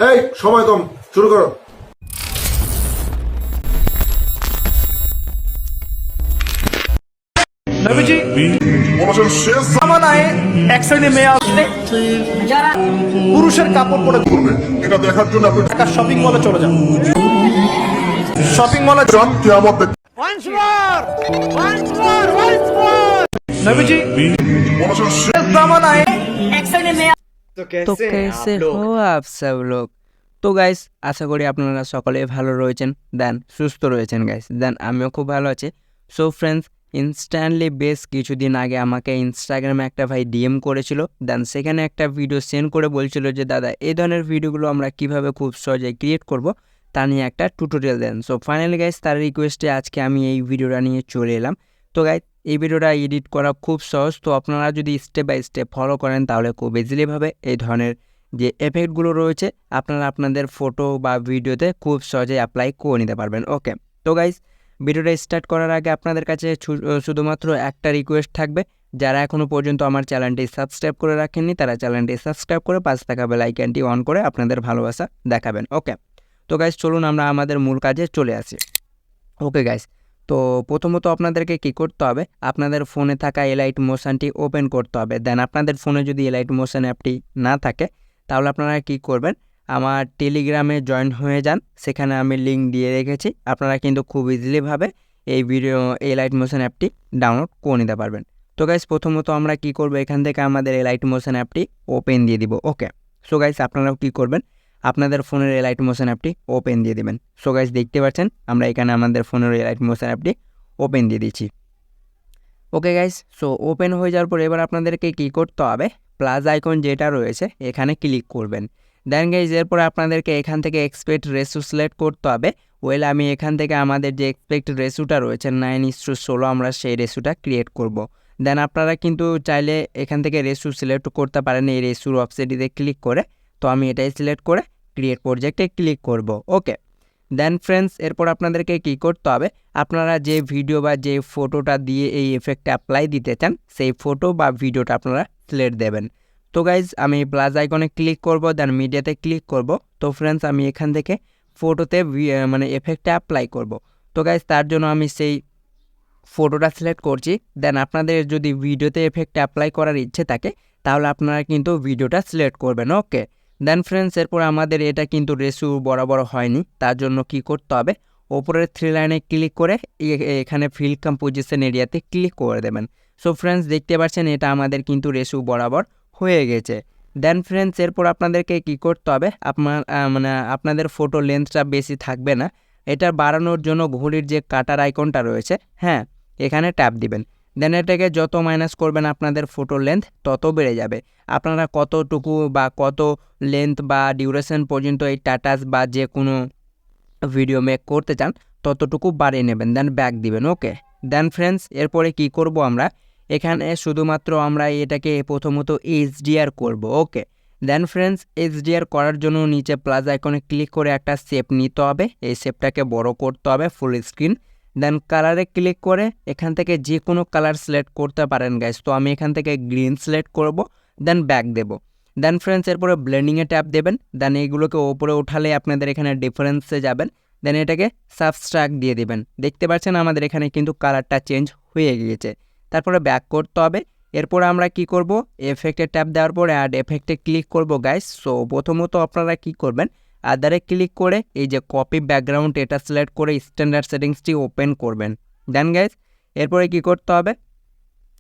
এই সময় কম, শুরু করো। নবীজি জামানায় এক সাইডে মেয়ে আসলে যারা পুরুষের কাপড় পরে করবে এটা দেখার জন্য আপনি ঢাকা শপিং মলে চলে যান। শপিং মলে চান কিয়ামত দেখতে। নবীজি বলেছেন জামানায় এক সাইডে মেয়ে तो कैसे हो आप सब लोग। তো গাইস আশা করি আপনারা সকলে ভালো রয়েছেন, দেন সুস্থ রয়েছেন গাইস, দেন আমিও খুব ভালো আছি। সো ফ্রেন্ডস, ইনস্ট্যান্টলি বেশ কিছুদিন আগে আমাকে ইনস্টাগ্রামে একটা ভাই ডিএম করেছিল, দেন সেখানে একটা ভিডিও সেন্ড করে বলছিল যে দাদা এই ধরনের ভিডিওগুলো আমরা কিভাবে খুব সহজে ক্রিয়েট করব তা নিয়ে একটা টিউটোরিয়াল দেন। সো ফাইনালি গাইস তার রিকোয়েস্টে আজকে আমি এই ভিডিওটা নিয়ে চলে এলাম। তো গাইস এই ভিডিওটা এডিট করা খুব সহজ, তো আপনারা যদি স্টেপ বাই স্টেপ ফলো করেন তাহলে খুব ইজিলিভাবে এই ধরনের যে এফেক্টগুলো রয়েছে আপনারা আপনাদের ফটো বা ভিডিওতে খুব সহজে অ্যাপ্লাই করে নিতে পারবেন। ওকে, তো গাইস ভিডিওটা স্টার্ট করার আগে আপনাদের কাছে শুধুমাত্র একটা রিকোয়েস্ট থাকবে, যারা এখনও পর্যন্ত আমার চ্যানেলটি সাবস্ক্রাইব করে রাখেননি তারা চ্যানেলটি সাবস্ক্রাইব করে পাশে থাকা বেল আইকনটি অন করে আপনাদের ভালোবাসা দেখাবেন। ওকে, তো গাইস চলুন আমরা আমাদের মূল কাজে চলে আসি। ওকে গাইস, তো প্রথমত আপনাদেরকে কি করতে হবে, আপনাদের ফোনে থাকা এলাইট মোশনটি ওপেন করতে হবে। দেন আপনাদের ফোনে যদি এলাইট মোশন অ্যাপটি না থাকে তাহলে আপনারা কি করবেন, আমার টেলিগ্রামে জয়েন হয়ে যান, সেখানে আমি লিঙ্ক দিয়ে রেখেছি, আপনারা কিন্তু খুব ইজিলিভাবে এই ভিডিও এলাইট মোশন অ্যাপটি ডাউনলোড করে নিতে পারবেন। তো গাইস প্রথমত আমরা কি করব, এখান থেকে আমাদের এলাইট মোশন অ্যাপটি ওপেন দিয়ে দিব। ওকে, সো গাইস আপনারাও কি করবেন, আপনাদের ফোনের এলাইট মোশন অ্যাপটি ওপেন দিয়ে দেবেন। সো গাইস দেখতে পাচ্ছেন আমরা এখানে আমাদের ফোনের এলাইট মোশন অ্যাপটি ওপেন দিয়ে দিচ্ছি। ওকে গাইস, সো ওপেন হয়ে যাওয়ার পর এবার আপনাদেরকে কি করতে হবে, প্লাস আইকন যেটা রয়েছে এখানে ক্লিক করবেন। দেন গাইস এরপর আপনাদেরকে এখান থেকে এক্সপেক্ট রেশিও সিলেক্ট করতে হবে। ওয়েল আমি এখান থেকে আমাদের যে এক্সপেক্ট রেশিওটা রয়েছে 9:16 আমরা সেই রেশিওটা ক্রিয়েট করব। দেন আপনারা কিন্তু চাইলে এখান থেকে রেশিও সিলেক্ট করতে পারেন এই রেশিওর অপশনটিতে ক্লিক করে, তো আমি এটাই সিলেক্ট করে ক্রিয়েট প্রজেক্টে ক্লিক করব। ওকে, দেন ফ্রেন্ডস এরপর আপনাদেরকে কি করতে হবে, আপনারা যে ভিডিও বা যে ফটোটা দিয়ে এই এফেক্টটা অ্যাপ্লাই দিতে চান সেই ফটো বা ভিডিওটা আপনারা সিলেক্ট দেবেন। তো গাইজ আমি প্লাস আইকনে ক্লিক করব, দেন মিডিয়াতে ক্লিক করব। তো ফ্রেন্ডস আমি এখান থেকে ফটোতে মানে এফেক্টটা অ্যাপ্লাই করব। তো গাইজ তার জন্য আমি সেই ফটোটা সিলেক্ট করছি। দেন আপনাদের যদি ভিডিওতে এফেক্ট অ্যাপ্লাই করার ইচ্ছে থাকে তাহলে আপনারা কিন্তু ভিডিওটা সিলেক্ট করবেন। ওকে, দেন ফ্রেন্ডস এরপর আমাদের এটা কিন্তু রেশিও বরাবর হয়নি, তার জন্য কি করতে হবে, ওপরের 3 লাইনে ক্লিক করে এখানে ফিল কম্পোজিশন এরিয়াতে ক্লিক করে দেবেন। সো ফ্রেন্ডস দেখতে পাচ্ছেন এটা আমাদের কিন্তু রেশিও বরাবর হয়ে গেছে। দেন ফ্রেন্ডস এরপর আপনাদেরকে কি করতে হবে, মানে আপনাদের ফটো লেন্থটা বেশি থাকবে না, এটা বাড়ানোর জন্য ঘড়ির যে কাটার আইকনটা রয়েছে, হ্যাঁ এখানে ট্যাপ দিবেন। দেন এটাকে যত মাইনাস করবেন আপনাদের ফটো লেন্থ তত বেড়ে যাবে। আপনারা কতটুকু বা কত লেন্থ বা ডিউরেশন পর্যন্ত এই টাটাস বা যে কোনো ভিডিও মেক করতে চান ততটুকু বাড়িয়ে নেবেন, দেন ব্যাক দিবেন। ওকে, দেন ফ্রেন্ডস এরপরে কি করব, আমরা এখানে শুধুমাত্র আমরা এটাকে প্রথমত এইচডিআর করব। ওকে, দেন ফ্রেন্ডস এইচডিআর করার জন্য নিচে প্লাস আইকনে ক্লিক করে একটা শেপ নিতে হবে, এই শেপটাকে বড় করতে হবে ফুল স্ক্রিন। দেন কালারে ক্লিক করে এখান থেকে যে কোনো কালার সিলেক্ট করতে পারেন গাইস, তো আমি এখান থেকে গ্রিন সিলেক্ট করব, দেন ব্যাক দেব। দেন ফ্রেন্ডস এরপরে ব্লেন্ডিংয়ে ট্যাপ দেবেন, দেন এইগুলোকে ওপরে উঠালে আপনাদের এখানে ডিফারেন্সে যাবেন, দেন এটাকে সাবস্ট্রাক্ট দিয়ে দেবেন। দেখতে পাচ্ছেন আমাদের এখানে কিন্তু কালারটা চেঞ্জ হয়ে গিয়েছে। তারপরে ব্যাক করতে হবে। এরপর আমরা কি করব, এফেক্টে ট্যাপ দেওয়ার পরে অ্যাড এফেক্টে ক্লিক করব গাইস। সো প্রথমত আপনারা কি করবেন, আদারে ক্লিক করে এই যে কপি ব্যাকগ্রাউন্ড এটা সিলেক্ট করে স্ট্যান্ডার্ড সেটিংসটি ওপেন করবেন। দেন গাইস এরপরে কি করতে হবে,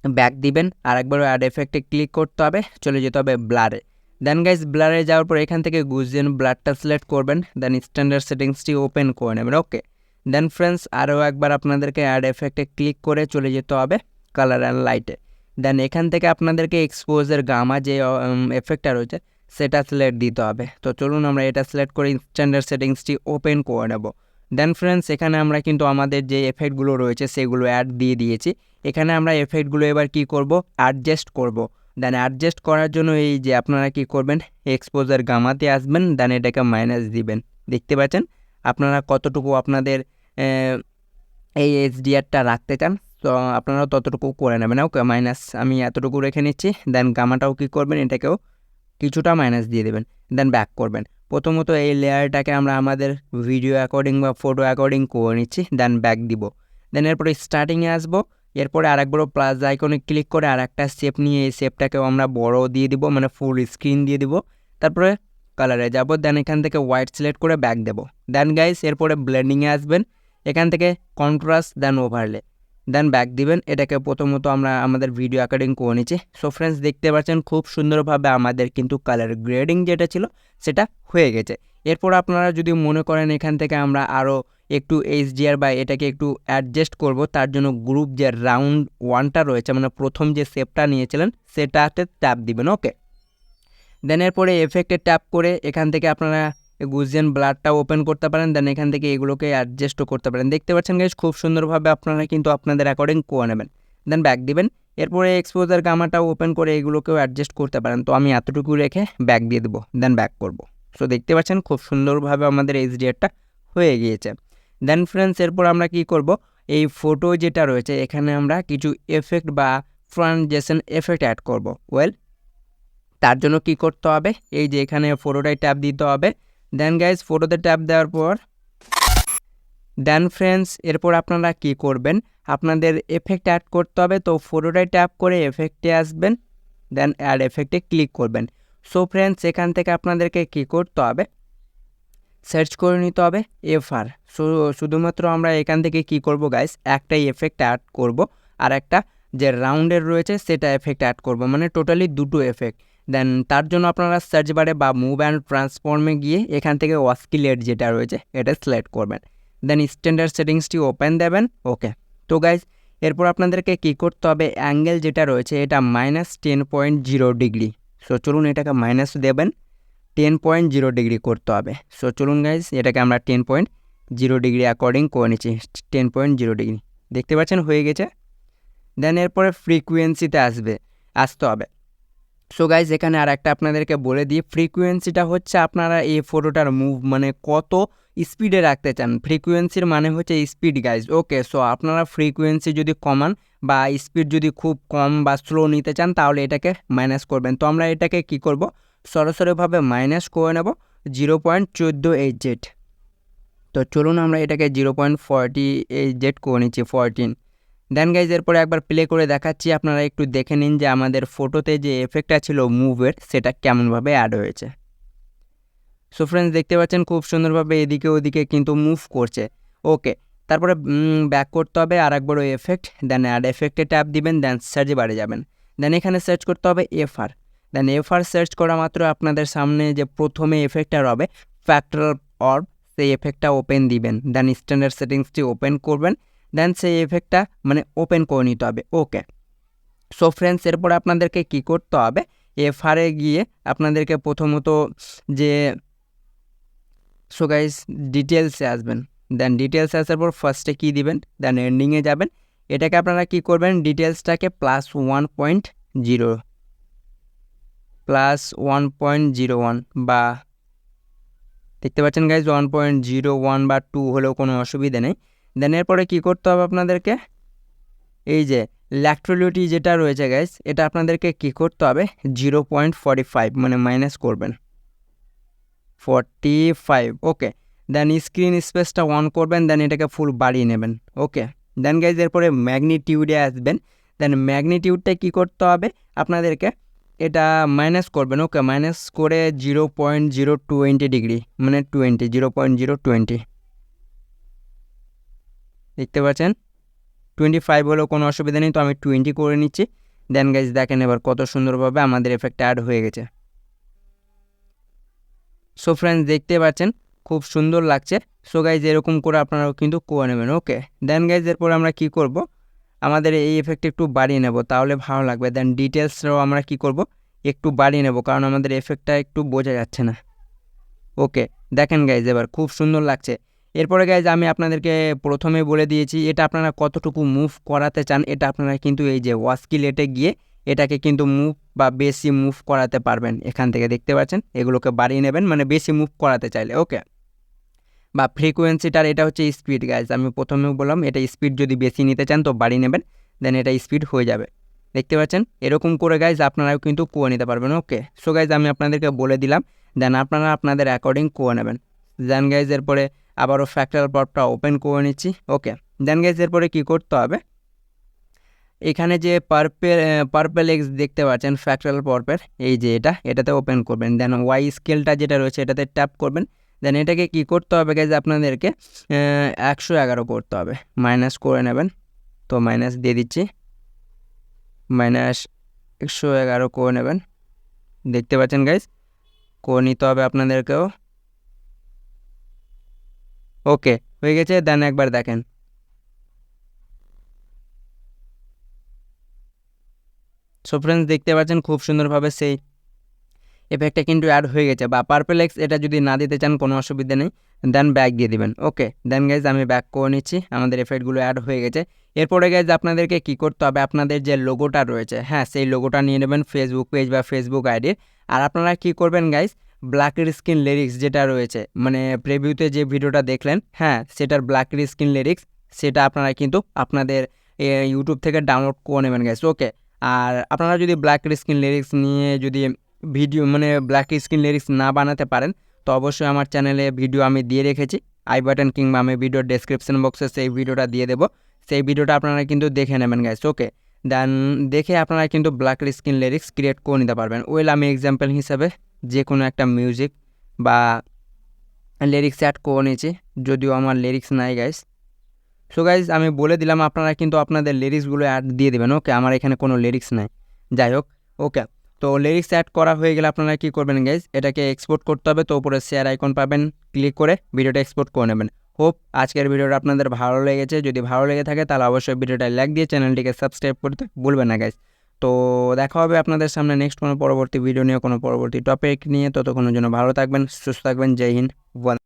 ব্যাক দিবেন, আরেকবার অ্যাড এফেক্টে ক্লিক করতে হবে, চলে যেতে হবে ব্লারে। দেন গাইস ব্লারে যাওয়ার পর এখান থেকে গুজিয়ান ব্লারটা সিলেক্ট করবেন, দেন স্ট্যান্ডার্ড সেটিংসটি ওপেন করে নেবেন। ওকে, দেন ফ্রেন্ডস আরও একবার আপনাদেরকে অ্যাড এফেক্টে ক্লিক করে চলে যেতে হবে কালার অ্যান্ড লাইটে। দেন এখান থেকে আপনাদেরকে এক্সপোজের গামা যে এফেক্টটা রয়েছে সেটা সিলেক্ট দিতে হবে। তো চলুন আমরা এটা সিলেক্ট করে স্ট্যান্ডার্ড সেটিংসটি ওপেন করে নেব। দেন ফ্রেন্ডস এখানে আমরা কিন্তু আমাদের যে এফেক্টগুলো রয়েছে সেগুলো অ্যাড দিয়ে দিয়েছি। এখানে আমরা এফেক্টগুলো এবার কি করব, অ্যাডজাস্ট করব। দেন অ্যাডজাস্ট করার জন্য এই যে আপনারা কি করবেন, এক্সপোজার গামাতে আসবেন, দেন এটাকে মাইনাস দিবেন। দেখতে পাচ্ছেন আপনারা কতটুকু আপনাদের এই এইচডিআরটা রাখতে চান, তো আপনারা ততটুকু করে নেবেন। ওকে, মাইনাস আমি এতটুকু রেখে নিচ্ছি। দেন গামাটাও কি করবেন, এটাকেও কিছুটা মাইনাস দিয়ে দেবেন, দেন ব্যাক করবেন। প্রথমত এই লেয়ারটাকে আমরা আমাদের ভিডিও অ্যাকর্ডিং বা ফটো অ্যাকর্ডিং করে নিচ্ছি, দেন ব্যাক দিব। দেন এরপরে স্টার্টিংয়ে আসবো, এরপরে আরেকবারও প্লাস আইকনে ক্লিক করে আর একটা শেপ নিয়ে এই শেপটাকেও আমরা বড় দিয়ে দিব, মানে ফুল স্ক্রিন দিয়ে দিব। তারপরে কালারে যাব, দেন এখান থেকে হোয়াইট সিলেক্ট করে ব্যাক দেব। দেন গাইস এরপরে ব্লেন্ডিংয়ে আসবেন, এখান থেকে কন্ট্রাস্ট দেন ওভারলে, দেন ব্যাক দিবেন। এটাকে প্রথমত আমরা আমাদের ভিডিও অ্যাকর্ডিং করে নিচ্ছি। সো ফ্রেন্ডস দেখতে পাচ্ছেন খুব সুন্দরভাবে আমাদের কিন্তু কালার গ্রেডিং যেটা ছিল সেটা হয়ে গেছে। এরপর আপনারা যদি মনে করেন এখান থেকে আমরা আরও একটু HDR বা এটাকে একটু অ্যাডজাস্ট করব, তার জন্য গ্রুপ যে রাউন্ড ওয়ানটা রয়েছে, মানে প্রথম যে শেপটা নিয়েছিলেন সেটাতে ট্যাপ দিবেন। ওকে, দেন এরপরে এফেক্টে ট্যাপ করে এখান থেকে আপনারা গুজিয়ান ব্লাডটা ওপেন করতে পারেন, দেন এখান থেকে এগুলোকে অ্যাডজাস্টও করতে পারেন। দেখতে পাচ্ছেন গাইস খুব সুন্দরভাবে আপনারা কিন্তু আপনাদের অ্যাকর্ডিং করে নেবেন, দেন ব্যাক দিবেন। এরপরে এক্সপোজার গামাটাও ওপেন করে এগুলোকেও অ্যাডজাস্ট করতে পারেন, তো আমি এতটুকু রেখে ব্যাক দিয়ে দেবো, দেন ব্যাক করব। সো দেখতে পাচ্ছেন খুব সুন্দরভাবে আমাদের HDRটা হয়ে গিয়েছে। দেন ফ্রেন্ডস এরপর আমরা কি করব, এই ফটো যেটা রয়েছে এখানে আমরা কিছু এফেক্ট বা ট্রানজেকশন এফেক্ট অ্যাড করব। তার জন্য কি করতে হবে, এই যে এখানে ফটোটায় ট্যাপ দিতে হবে। দেন গাইজ ফটোতে ট্যাপ দেওয়ার পর দেন ফ্রেন্ডস এরপর আপনারা কি করবেন, আপনাদের এফেক্ট অ্যাড করতে হবে। তো ফটোটায় ট্যাপ করে এফেক্টে আসবেন, দেন অ্যাড এফেক্টে ক্লিক করবেন। সো ফ্রেন্ডস এখান থেকে আপনাদেরকে কি করতে হবে, সার্চ করে নিতে হবে FR। শুধুমাত্র আমরা এখান থেকে কি করব গাইস, একটাই এফেক্ট অ্যাড করব, আর একটা যে রাউন্ডের রয়েছে সেটা এফেক্ট অ্যাড করব, মানে টোটালি দুটো এফেক্ট। দেন তার জন্য আপনারা সার্চ বারে বা মুভ অ্যান্ড ট্রান্সফর্মে গিয়ে এখান থেকে অস্কিলেট যেটা রয়েছে এটা সিলেক্ট করবেন, দেন স্ট্যান্ডার্ড সেটিংসটি ওপেন দেবেন। ওকে, তো গাইস এরপর আপনাদেরকে কি করতে হবে, অ্যাঙ্গেল যেটা রয়েছে এটা -10.0 ডিগ্রি। সো চলুন এটাকে মাইনাস দেবেন, 10.0 ডিগ্রি করতে হবে। সো চলুন গাইজ এটাকে আমরা 10.0 ডিগ্রি অ্যাকর্ডিং করে নিচ্ছি, 10.0 ডিগ্রি। দেখতে পাচ্ছেন হয়ে গেছে। দেন এরপরে ফ্রিকুয়েন্সিতে আসতে হবে। সো গাইজ এখানে আর একটা আপনাদেরকে বলে দিই, ফ্রিকুয়েন্সিটা হচ্ছে আপনারা এই ফটোটার মুভ মানে কত স্পিডে রাখতে চান, ফ্রিকুয়েন্সির মানে হচ্ছে স্পিড গাইজ। ওকে, সো আপনারা ফ্রিকুয়েন্সি যদি কমান বা স্পিড যদি খুব কম বা স্লো নিতে চান তাহলে এটাকে মাইনাস করবেন। তো আমরা এটাকে কি করব, সরাসরিভাবে মাইনাস করে নেব 0.14 তো চলুন আমরা এটাকে 0.48 করে নিচ্ছি, 14। দেন গাইজ এরপরে একবার প্লে করে দেখাচ্ছি, আপনারা একটু দেখে নিন যে আমাদের ফটোতে যে এফেক্টটা ছিল মুভের সেটা কেমনভাবে অ্যাড হয়েছে। সো ফ্রেন্ডস দেখতে পাচ্ছেন খুব সুন্দরভাবে এদিকে ওদিকে কিন্তু মুভ করছে। ওকে, তারপরে ব্যাক করতে হবে আর একবার ওই এফেক্ট, দেন অ্যাড এফেক্টে ট্যাপ দিবেন, দেন সার্চ বারে যাবেন, দেন এখানে সার্চ করতে হবে FR। দেন FR সার্চ করা মাত্র আপনাদের সামনে যে প্রথমে এফেক্টটা হবে ফ্যাক্টরাল অর্ব, সেই এফেক্টটা ওপেন দিবেন, দেন স্ট্যান্ডার্ড সেটিংসটি ওপেন করবেন, দেন সেই এফেক্টটা মানে ওপেন করে নিতে হবে। ওকে, সো ফ্রেন্ডস এরপর আপনাদেরকে কি করতে হবে, FR-এ গিয়ে আপনাদেরকে প্রথমত যে সো গাইস ডিটেলসে আসবেন, দেন ডিটেলসে আসার পর ফার্স্টে কী দিবেন, দেন এন্ডিংয়ে যাবেন। এটাকে আপনারা কি করবেন, ডিটেলসটাকে +1.01 বা দেখতে পাচ্ছেন গাইজ 1.01 বা 2 হলেও কোনো অসুবিধা নেই। দেন এরপরে কী করতে হবে আপনাদেরকে, এই যে ল্যাক্ট্রোলিটি যেটা রয়েছে গাইজ এটা আপনাদেরকে কি করতে হবে 0.45 মানে মাইনাস করবেন 45। ওকে, দেন স্ক্রিন স্পেসটা অন করবেন, দেন এটাকে ফুল বাড়িয়ে নেবেন। ওকে, দেন গাইজ এরপরে ম্যাগনিটিউডে আসবেন, দেন ম্যাগনিটিউডটা কী করতে হবে আপনাদেরকে, এটা মাইনাস করবেন। ওকে, মাইনাস করে 0.020 ডিগ্রি মানে 0.020 দেখতে পাচ্ছেন। 25 হলেও কোনো অসুবিধা নেই, তো আমি 20 করে নিচ্ছি। দেন গাইজ দেখেন এবার কত সুন্দরভাবে আমাদের এফেক্ট অ্যাড হয়ে গেছে। সো ফ্রেন্ডস দেখতে পাচ্ছেন খুব সুন্দর লাগছে। সো গাইজ এরকম করে আপনারাও কিন্তু করে নেবেন। ওকে, দেন গাইজ এরপর আমরা কি করব, আমাদের এই এফেক্ট একটু বাড়িয়ে নেব তাহলে ভালো লাগবে। দেন ডিটেলসটাও আমরা কি করব একটু বাড়িয়ে নেব, কারণ আমাদের এফেক্টটা একটু বোঝা যাচ্ছে না। ওকে, দেখেন গাইজ এবার খুব সুন্দর লাগছে। এরপরে গাইজ আমি আপনাদেরকে প্রথমে বলে দিয়েছি এটা আপনারা কতটুকু মুভ করাতে চান, এটা আপনারা কিন্তু এই যে ওয়াস্কিলেটে গিয়ে এটাকে কিন্তু মুভ বা বেশি মুভ করাতে পারবেন। এখান থেকে দেখতে পাচ্ছেন এগুলোকে বাড়িয়ে নেবেন মানে বেশি মুভ করাতে চাইলে। ওকে, বা ফ্রিকোয়েন্সিটার এটা হচ্ছে স্পিড গাইজ, আমি প্রথমেও বললাম এটা স্পিড যদি বেশি নিতে চান তো বাড়িয়ে নেবেন, দেন এটা স্পিড হয়ে যাবে। দেখতে পাচ্ছেন এরকম করে গাইজ আপনারাও কিন্তু করে নিতে পারবেন। ওকে, সো গাইজ আমি আপনাদেরকে বলে দিলাম। দেন আপনারা আপনাদের অ্যাকর্ডিং করে নেবেন। দেন গাইজ এরপরে আবারও ফ্যাক্টরাল পপটা ওপেন করে নিচ্ছি। ওকে, দেন গাইজ এরপরে কী করতে হবে, এখানে যে পার্পেল এক্স দেখতে পাচ্ছেন ফ্যাক্টরাল পর্পের, এই যে এটাতে ওপেন করবেন। দেন ওয়াই স্কেলটা যেটা রয়েছে এটাতে ট্যাপ করবেন। দেন এটাকে কি করতে হবে গাইজ, আপনাদেরকে 111 করতে হবে, মাইনাস করে নেবেন। তো মাইনাস দিয়ে দিচ্ছি, -111 করে নেবেন। দেখতে পাচ্ছেন গাইজ, করে নিতে হবে আপনাদেরকেও। ওকে, হয়ে গেছে। দেন একবার দেখেন, সো ফ্রেন্ডস দেখতে পাচ্ছেন খুব সুন্দরভাবে সেই এফেক্টটা কিন্তু অ্যাড হয়ে গেছে। বা পার্পেল এক্স এটা যদি না দিতে চান কোনো অসুবিধা নেই, দেন ব্যাক দিয়ে দিবেন। ওকে, দেন গাইজ আমি ব্যাক করে নিচ্ছি, আমাদের এফেক্টগুলো অ্যাড হয়ে গেছে। এরপরে গাইজ আপনাদেরকে কী করতে হবে, আপনাদের যে লোগোটা রয়েছে, হ্যাঁ সেই লোগোটা নিয়ে নেবেন ফেসবুক পেজ বা ফেসবুক আইডির। আর আপনারা কী করবেন গাইজ, ব্ল্যাকের স্ক্রিন লিরিক্স যেটা রয়েছে, মানে প্রিভিউতে যে ভিডিওটা দেখলেন, হ্যাঁ সেটার ব্ল্যাকের স্ক্রিন লিরিক্স, সেটা আপনারা কিন্তু আপনাদের ইউটিউব থেকে ডাউনলোড করে নেবেন গাইজ। ওকে, আর আপনারা যদি ব্ল্যাকের স্ক্রিন লিরিক্স নিয়ে যদি ভিডিও মানে ব্ল্যাক স্ক্রিন লিরিক্স না বানাতে পারেন, তো অবশ্যই আমার চ্যানেলে ভিডিও আমি দিয়ে রেখেছি, আই বাটন কিংবা আমি ভিডিওর ডেসক্রিপশন বক্সে সেই ভিডিওটা দিয়ে দেবো। সেই ভিডিওটা আপনারা কিন্তু দেখে নেবেন গাইস। ওকে, দেন দেখে আপনারা কিন্তু ব্ল্যাক স্ক্রিন লিরিক্স ক্রিয়েট করে নিতে পারবেন। ওয়েল আমি এক্সাম্পল হিসাবে যে কোনো একটা মিউজিক বা লিরিক্স অ্যাড করে নিয়েছি, যদিও আমার লিরিক্স নাই গাইস। সো গাইজ আমি বলে দিলাম, আপনারা কিন্তু আপনাদের লিরিক্সগুলো অ্যাড দিয়ে দেবেন। ওকে, আমার এখানে কোনো লিরিক্স নাই, যাই হোক। ওকে, তো লিরিক্স অ্যাড করা হয়ে গেলে আপনারা কী করবেন গাইজ, এটাকে এক্সপোর্ট করতে হবে। তো উপরে শেয়ার আইকন পাবেন, ক্লিক করে ভিডিওটা এক্সপোর্ট করে নেবেন। হোপ আজকের ভিডিওটা আপনাদের ভালো লেগেছে। যদি ভালো লেগে থাকে তাহলে অবশ্যই ভিডিওটা লাইক দিয়ে চ্যানেলটিকে সাবস্ক্রাইব করতে ভুলবেন না গাইজ। তো দেখা হবে আপনাদের সামনে নেক্সট কোনো পরবর্তী ভিডিও নিয়ে, কোনো পরবর্তী টপিক নিয়ে। ততক্ষণের জন্য ভালো থাকবেন, সুস্থ থাকবেন। জয় হিন্দ।